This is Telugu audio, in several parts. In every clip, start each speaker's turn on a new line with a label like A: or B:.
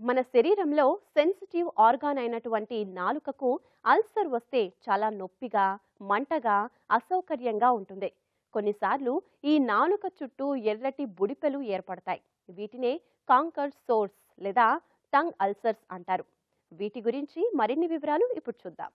A: మన శరీరంలో సెన్సిటివ్ ఆర్గాన్ అయినటువంటి నాలుకకు అల్సర్ వస్తే చాలా నొప్పిగా, మంటగా, అసౌకర్యంగా ఉంటుంది. కొన్నిసార్లు ఈ నాలుక చుట్టూ ఎర్రటి బుడిపెలు ఏర్పడతాయి. వీటినే కాంకర్డ్ సోర్స్ లేదా టంగ్ అల్సర్స్ అంటారు. వీటి గురించి మరిన్ని వివరాలు ఇప్పుడు చూద్దాం.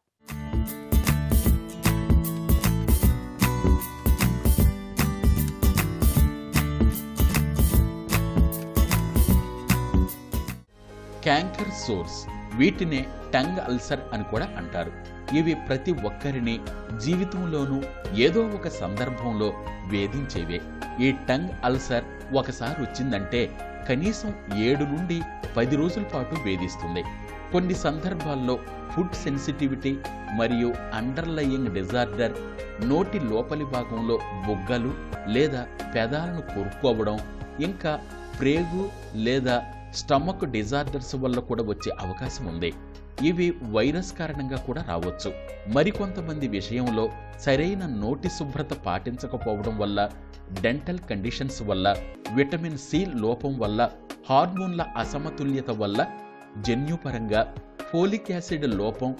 B: క్యాంకర్ సోర్స్, వీటినే టంగ్ అల్సర్ అని కూడా అంటారు. ఇవి ప్రతి ఒక్కరిని జీవితంలోనూ ఏదో ఒక సందర్భంలో వేధించేవే. ఈ టంగ్ అల్సర్ ఒకసారి వచ్చిందంటే కనీసం 7 నుండి 10 రోజుల పాటు వేధిస్తుంది. కొన్ని సందర్భాల్లో ఫుడ్ సెన్సిటివిటీ మరియు అండర్లయింగ్ డిజార్డర్, నోటి లోపలి భాగంలో బుగ్గలు లేదా పెదాలను కొరుక్కోవడం, ఇంకా ప్రేగు లేదా స్టమక్ డిజార్డర్స్ వల్ల కూడా వచ్చే అవకాశం ఉంది. ఇవి వైరస్ కారణంగా కూడా రావచ్చు. మరికొంతమంది విషయంలో సరైన నోటి శుభ్రత పాటించకపోవడం వల్ల, డెంటల్ కండిషన్స్ వల్ల, విటమిన్ సి లోపం వల్ల, హార్మోన్ల అసమతుల్యత వల్ల, జన్యుపరంగా ఫోలిక్ యాసిడ్ లోపం,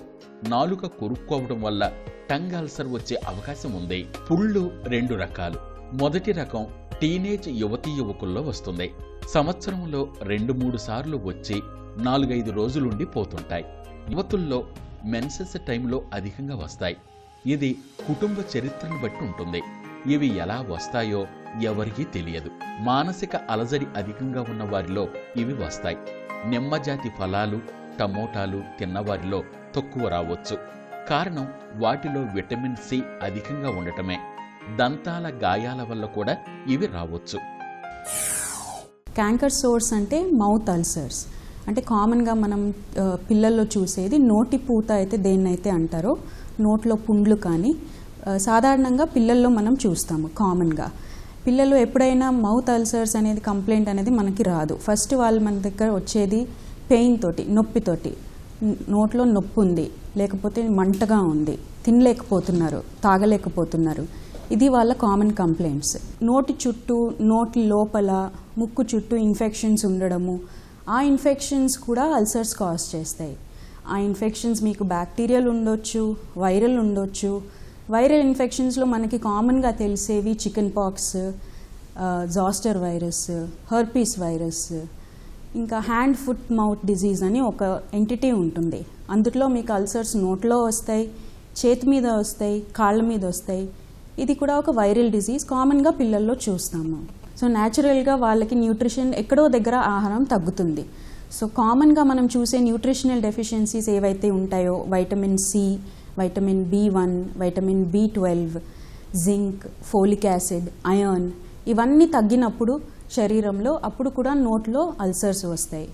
B: నాలుక కొరుక్కోవడం వల్ల టంగ్ అల్సర్ వచ్చే అవకాశం ఉంది. పుళ్ళు 2 రకాలు. మొదటి రకం టీనేజ్ యువతీ యువకుల్లో వస్తుంది. సంవత్సరంలో 2-3 సార్లు వచ్చి 4-5 రోజులుండి పోతుంటాయి. యువతుల్లో మెన్సెస్ టైంలో అధికంగా వస్తాయి. ఇది కుటుంబ చరిత్రను బట్టి ఉంటుంది. ఇవి ఎలా వస్తాయో ఎవరికీ తెలియదు. మానసిక అలజడి అధికంగా ఉన్న వారిలో ఇవి వస్తాయి. నిమ్మజాతి ఫలాలు, టమోటాలు తిన్నవారిలో తక్కువ రావచ్చు. కారణం వాటిలో విటమిన్ సి అధికంగా ఉండటమే. దంతాల గాయాల వల్ల కూడా ఇవి రావచ్చు.
C: క్యాంకర్ సోర్స్ అంటే మౌత్ అల్సర్స్. అంటే కామన్గా మనం పిల్లల్లో చూసేది నోటి పూత అయితే దేన్నైతే అంటారో, నోట్లో పుండ్లు కానీ సాధారణంగా పిల్లల్లో మనం చూస్తాము. కామన్గా పిల్లలు ఎప్పుడైనా మౌత్ అల్సర్స్ అనేది కంప్లైంట్ అనేది మనకి రాదు. ఫస్ట్ వాళ్ళు మన దగ్గర వచ్చేది పెయిన్ తోటి, నొప్పితోటి. నోట్లో నొప్పి ఉంది, లేకపోతే మంటగా ఉంది, తినలేకపోతున్నారు, తాగలేకపోతున్నారు. ఇది వాళ్ళ కామన్ కంప్లైంట్స్. నోటి చుట్టూ, నోటి లోపల, ముక్కు చుట్టూ ఇన్ఫెక్షన్స్ ఉండడము, ఆ ఇన్ఫెక్షన్స్ కూడా అల్సర్స్ కాజ్ చేస్తాయి. ఆ ఇన్ఫెక్షన్స్ మీకు బ్యాక్టీరియల్ ఉండొచ్చు, వైరల్ ఉండొచ్చు. వైరల్ ఇన్ఫెక్షన్స్లో మనకి కామన్గా తెలిసేవి chicken pox, zoster virus, herpes virus, ఇంకా హ్యాండ్ ఫుట్ మౌత్ డిజీజ్ అని ఒక ఎంటిటీ ఉంటుంది. అందులో మీకు అల్సర్స్ నోట్లో వస్తాయి, చేతి మీద వస్తాయి, కాళ్ళ మీద వస్తాయి. ఇది కూడా ఒక వైరల్ డిజీజ్, కామన్గా పిల్లల్లో చూస్తాము. సో న్యాచురల్గా వాళ్ళకి న్యూట్రిషన్ ఎక్కడో దగ్గర ఆహారం తగ్గుతుంది. సో కామన్గా మనం చూసే న్యూట్రిషనల్ డెఫిషియన్సీస్ ఏవైతే ఉంటాయో, vitamin C, vitamin B1, vitamin B12, zinc, folic acid, iron, ఇవన్నీ తగ్గినప్పుడు శరీరంలో అప్పుడు కూడా నోట్లో అల్సర్స్ వస్తాయి.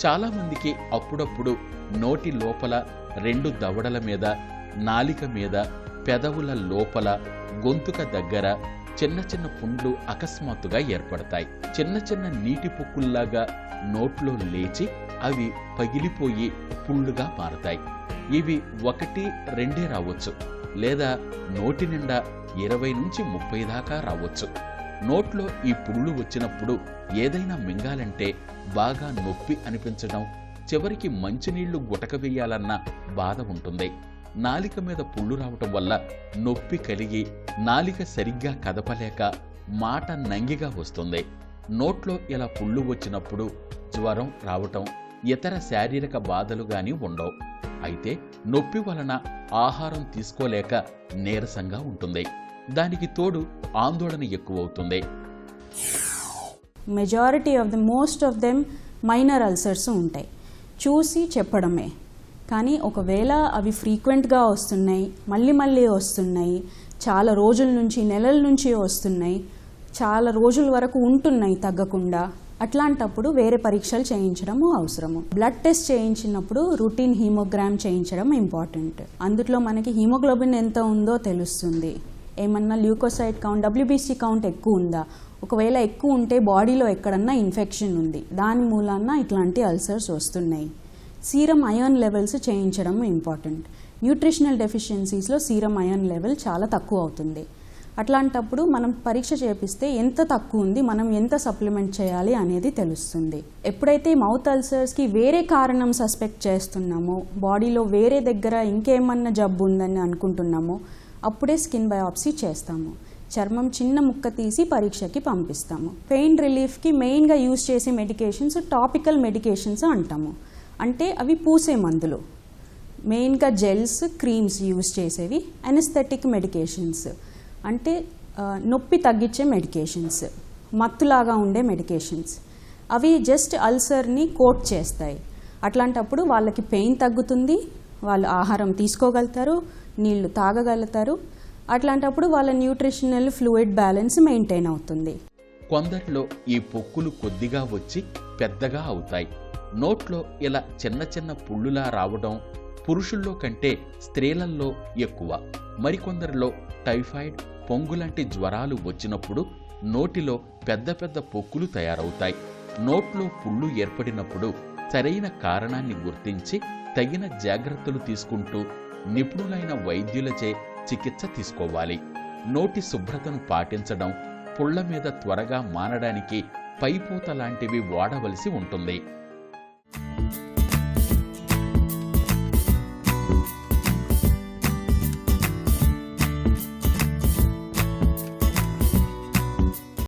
B: చాలా మందికి అప్పుడప్పుడు నోటి లోపల 2 దవడల మీద, నాలిక మీద, పెదవుల లోపల, గొంతుక దగ్గర చిన్న చిన్న పుండ్లు అకస్మాత్తుగా ఏర్పడతాయి. చిన్న చిన్న నీటి పొక్కుల్లాగా నోట్లో లేచి అవి పగిలిపోయి పుండ్లుగా మారతాయి. ఇవి 1-2 రావచ్చు, లేదా నోటి నిండా 20 నుంచి 30 దాకా రావచ్చు. నోట్లో ఈ పుళ్ళు వచ్చినప్పుడు ఏదైనా మింగాలంటే బాగా నొప్పి అనిపించడం, చివరికి మంచినీళ్లు గుటక వేయాలన్న బాధ ఉంటుంది. నాలిక మీద పుళ్ళు రావటం వల్ల నొప్పి కలిగి నాలిక సరిగ్గా కదపలేక మాట నంగిగా వస్తుంది. నోట్లో ఇలా పుళ్ళు వచ్చినప్పుడు జ్వరం రావటం, ఇతర శారీరక బాధలు గాని ఉండవు. అయితే నొప్పి వలన ఆహారం తీసుకోలేక నీరసంగా ఉంటుంది. దానికి తోడు ఆందోళన ఎక్కువవుతుంది.
C: Majority of the most of them minor ulcers ఉంటాయి. చూసి చెప్పడమే. కానీ ఒకవేళ అవి ఫ్రీక్వెంట్గా వస్తున్నాయి, మళ్ళీ వస్తున్నాయి, చాలా రోజుల నుంచి, నెలల నుంచి వస్తున్నాయి, చాలా రోజుల వరకు ఉంటున్నాయి తగ్గకుండా, అట్లాంటప్పుడు వేరే పరీక్షలు చేయించడము అవసరము. బ్లడ్ టెస్ట్ చేయించినప్పుడు రొటీన్ హీమోగ్రామ్ చేయించడం ఇంపార్టెంట్. అందులో మనకి హీమోగ్లోబిన్ ఎంత ఉందో తెలుస్తుంది. ఏమన్నా ల్యూకోసైట్ కౌంట్, WBC కౌంట్ ఎక్కువ ఉందా, ఒకవేళ ఎక్కువ ఉంటే బాడీలో ఎక్కడన్నా ఇన్ఫెక్షన్ ఉంది, దాని మూలాన ఇట్లాంటి అల్సర్స్ వస్తున్నాయి. సీరం ఐరన్ లెవెల్స్ చేయించడం ఇంపార్టెంట్. న్యూట్రిషనల్ డెఫిషియన్సీస్లో సీరం ఐరన్ లెవెల్ చాలా తక్కువ అవుతుంది. అట్లాంటప్పుడు మనం పరీక్ష చేపిస్తే ఎంత తక్కువ ఉంది, మనం ఎంత సప్లిమెంట్ చేయాలి అనేది తెలుస్తుంది. ఎప్పుడైతే మౌత్ అల్సర్స్కి వేరే కారణం సస్పెక్ట్ చేస్తున్నామో, బాడీలో వేరే దగ్గర ఇంకేమన్నా జబ్బు ఉందని అనుకుంటున్నామో అప్పుడే స్కిన్ బయాప్సీ చేస్తాము. చర్మం చిన్న ముక్క తీసి పరీక్షకి పంపిస్తాము. పెయిన్ రిలీఫ్కి మెయిన్గా యూజ్ చేసే మెడికేషన్స్ టాపికల్ మెడికేషన్స్ అంటాము. అంటే అవి పూసే మందులు, మెయిన్గా జెల్స్, క్రీమ్స్ యూజ్ చేసేవి. అనెస్థెటిక్ మెడికేషన్స్ అంటే నొప్పి తగ్గించే మెడికేషన్స్, మత్తులాగా ఉండే మెడికేషన్స్. అవి జస్ట్ అల్సర్ని కోట్ చేస్తాయి. అట్లాంటప్పుడు వాళ్ళకి పెయిన్ తగ్గుతుంది, వాళ్ళు ఆహారం తీసుకోగలుగుతారు, నీళ్లు తాగగలుగుతారు. అట్లాంటప్పుడు వాళ్ళ న్యూట్రిషనల్ ఫ్లూయిడ్ బ్యాలెన్స్ మెయింటైన్ అవుతుంది.
B: కొందరిలో ఈ పొక్కులు కొద్దిగా వచ్చి పెద్దగా అవుతాయి. నోట్లో ఇలా చిన్న చిన్న పుళ్ళులా రావడం పురుషుల్లో కంటే స్త్రీలలో ఎక్కువ. మరికొందరిలో టైఫాయిడ్, పొంగులాంటి జ్వరాలు వచ్చినప్పుడు నోటిలో పెద్ద పెద్ద పొక్కులు తయారవుతాయి. నోట్లో పుళ్ళు ఏర్పడినప్పుడు సరైన కారణాన్ని గుర్తించి తగిన జాగ్రత్తలు తీసుకుంటూ నిపుణులైన వైద్యులచే చికిత్స తీసుకోవాలి. నోటి శుభ్రతను పాటించడం, పుళ్ల మీద త్వరగా మానడానికి పైపూత లాంటివి వాడవలసి ఉంటుంది.